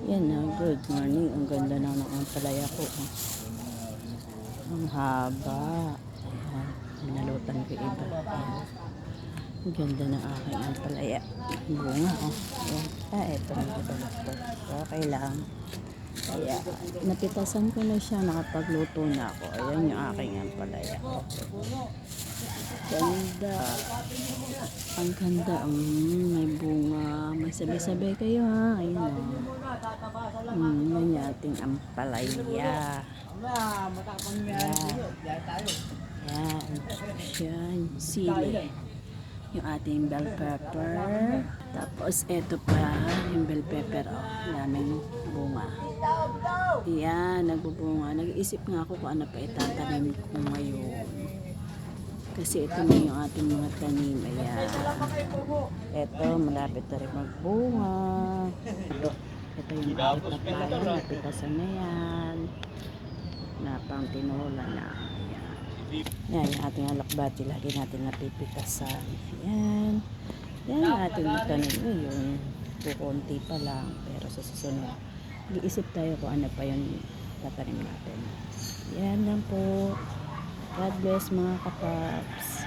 Yan na, good morning. Ang ganda na ng ampalaya ko. Ang haba. Ayan, minalutan ko iba. Ayan. Ang ganda na aking ampalaya. Bunga, oh. Ayan. Eto na ito. Okay lang. Ayan. Napitasan ko na siya. Nakapagluto na ako. Ayan yung aking ampalaya. Ganda. Ang ganda. May bunga. May sabi-sabi kayo, ha. Ayun, oh. Yan yung ating ampalaya. Yan. Yan. Yan. Sili. Yung ating bell pepper. Tapos, eto pa. Yung bell pepper. Oh, daming bunga. Yan. Nagbubunga. Nag-iisip nga ako kung ano pa itatanim ko ngayon. Kasi ito na yung ating mga tanim. Ayan. Ito, malapit na rin magbunga. Ito yung ating papaya. Napitasan na yan. Na pang tinola na. Ayan. Yan yung ating alakbati. Lagi natin napipitasan. Ayan. Yan yung ating tanim ngayon. Kukunti pa lang. Pero sa susunod, iisip tayo kung ano pa yung tatanim natin. Yan lang po. God bless mga kapaps.